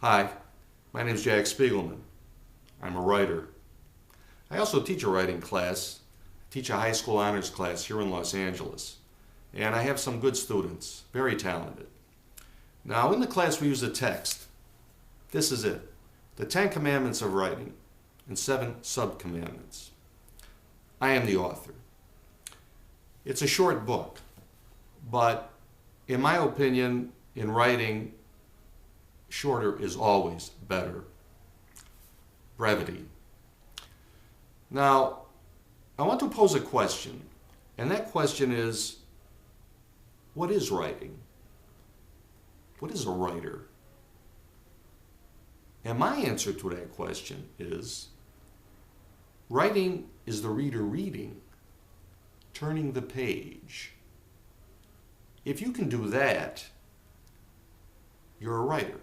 Hi, my name is Jack Spiegelman. I'm a writer. I also teach a writing class. I teach a high school honors class here in Los Angeles. And I have some good students, very talented. Now in the class we use a text. This is it. The 10 Commandments of Writing and 7 Sub-Commandments. I am the author. It's a short book, but in my opinion, in writing, shorter is always better. Brevity. Now, I want to pose a question, and that question is, what is writing? What is a writer? And my answer to that question is, writing is the reader reading, turning the page. If you can do that, you're a writer.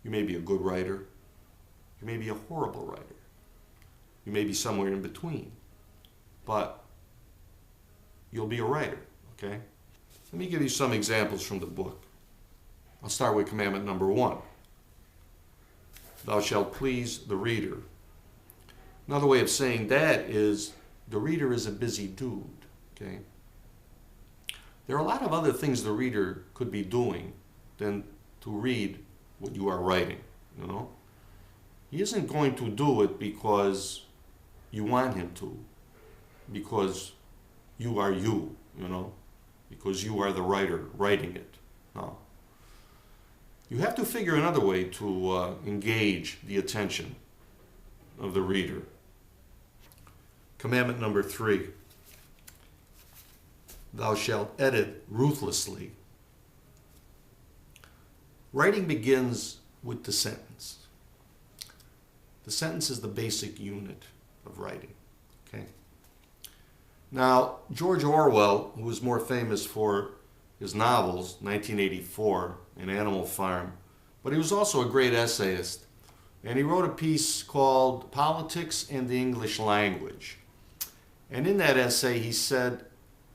You may be a good writer. You may be a horrible writer. You may be somewhere in between. But you'll be a writer, okay? Let me give you some examples from the book. I'll start with commandment number 1. Thou shalt please the reader. Another way of saying that is the reader is a busy dude, okay? There are a lot of other things the reader could be doing than to read what you are writing, you know? He isn't going to do it because you want him to, because you are you, you know? Because you are the writer writing it. No. You have to figure another way to engage the attention of the reader. Commandment number 3. Thou shalt edit ruthlessly. Writing begins with the sentence. The sentence is the basic unit of writing. Okay. Now, George Orwell, who was more famous for his novels, 1984 and Animal Farm, but he was also a great essayist, and he wrote a piece called Politics and the English Language. And in that essay, he said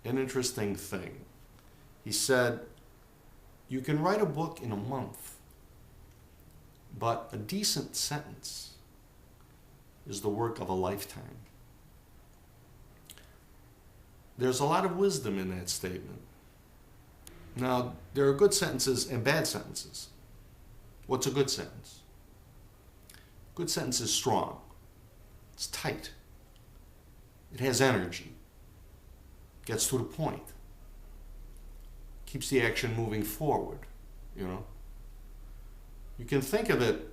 an interesting thing. He said, you can write a book in a month, but a decent sentence is the work of a lifetime. There's a lot of wisdom in that statement. Now, there are good sentences and bad sentences. What's a good sentence? Good sentence is strong. It's tight. It has energy. Gets to the point. Keeps the action moving forward, you know. You can think of it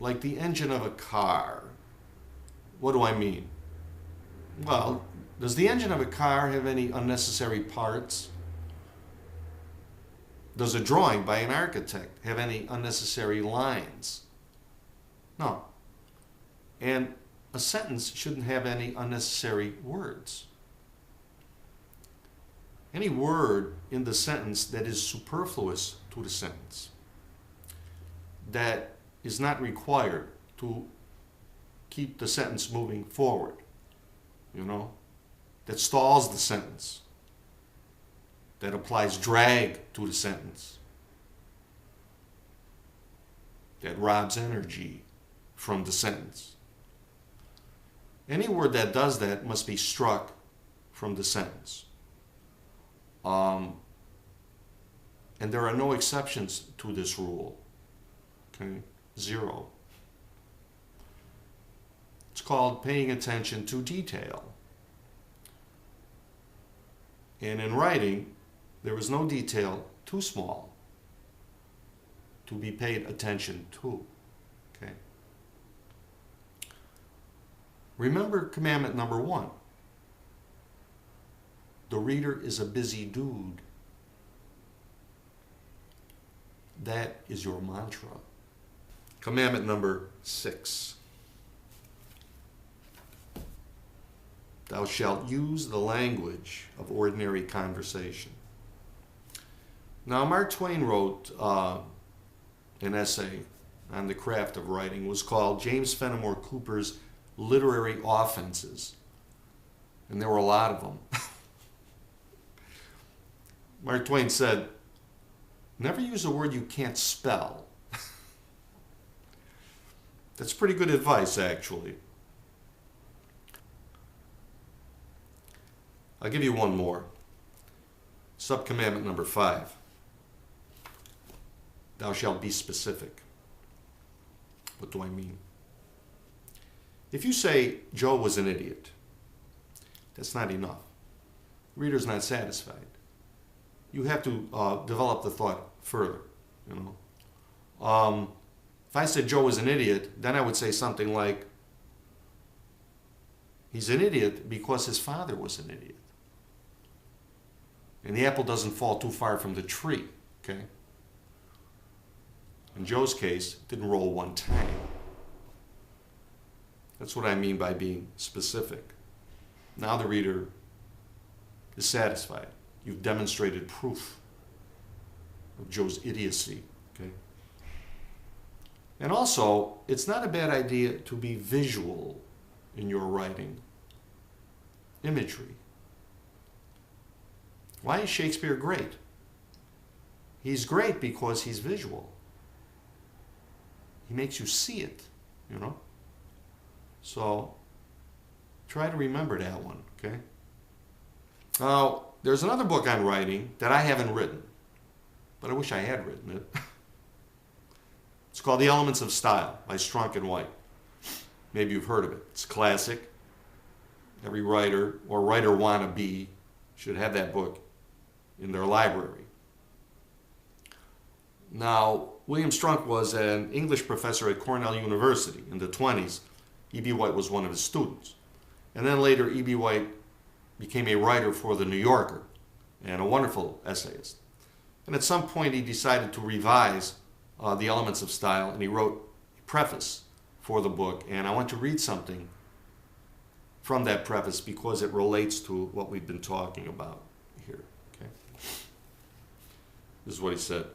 like the engine of a car. What do I mean? Well, does the engine of a car have any unnecessary parts? Does a drawing by an architect have any unnecessary lines? No. And a sentence shouldn't have any unnecessary words. Any word in the sentence that is superfluous to the sentence, that is not required to keep the sentence moving forward, you know, that stalls the sentence, that applies drag to the sentence, that robs energy from the sentence. Any word that does that must be struck from the sentence. And there are no exceptions to this rule. Okay? 0. It's called paying attention to detail. And in writing, there is no detail too small to be paid attention to. Okay? Remember commandment number 1. The reader is a busy dude. That is your mantra. Commandment number 6. Thou shalt use the language of ordinary conversation. Now, Mark Twain wrote an essay on the craft of writing. It was called James Fenimore Cooper's Literary Offenses. And there were a lot of them. Mark Twain said, never use a word you can't spell That's pretty good advice, actually. I'll give you one more. Subcommandment number 5. Thou shalt be specific. What do I mean? If you say Joe was an idiot, that's not enough. The reader's not satisfied. You have to develop the thought further, you know. If I said Joe was an idiot, then I would say something like, he's an idiot because his father was an idiot. And the apple doesn't fall too far from the tree, okay? In Joe's case, it didn't roll one time. That's what I mean by being specific. Now the reader is satisfied. You've demonstrated proof of Joe's idiocy, okay? And also, it's not a bad idea to be visual in your writing. Imagery. Why is Shakespeare great? He's great because he's visual. He makes you see it, you know? So, try to remember that one, okay? Now, there's another book on writing that I haven't written, but I wish I had written it. It's called The Elements of Style by Strunk and White. Maybe you've heard of it. It's a classic. Every writer or writer wannabe should have that book in their library. Now, William Strunk was an English professor at Cornell University in the 20s. E.B. White was one of his students. And then later, E.B. White became a writer for The New Yorker and a wonderful essayist. And at some point, he decided to revise The Elements of Style, and he wrote a preface for the book. And I want to read something from that preface because it relates to what we've been talking about here. Okay? This is what he said.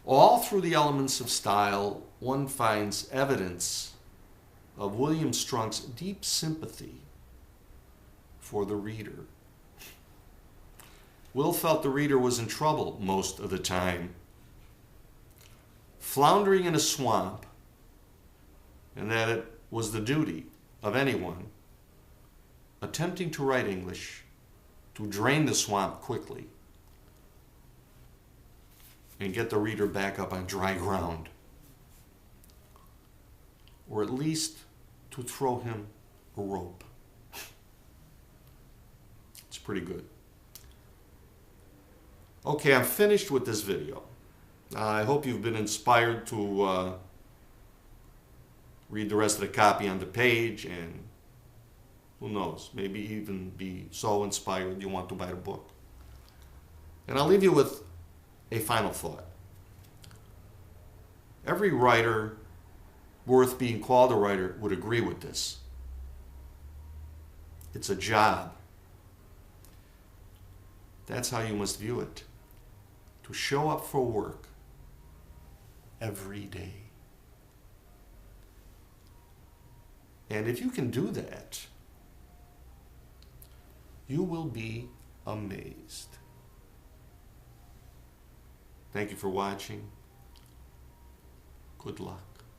All through The Elements of Style, one finds evidence of William Strunk's deep sympathy for the reader. Will felt the reader was in trouble most of the time, floundering in a swamp, and that it was the duty of anyone attempting to write English to drain the swamp quickly and get the reader back up on dry ground, or at least to throw him a rope. It's pretty good. Okay, I'm finished with this video. I hope you've been inspired to read the rest of the copy on the page, and who knows, maybe even be so inspired you want to buy the book. And I'll leave you with a final thought. Every writer worth being called a writer would agree with this. It's a job. That's how you must view it. To show up for work every day. And if you can do that, you will be amazed. Thank you for watching. Good luck.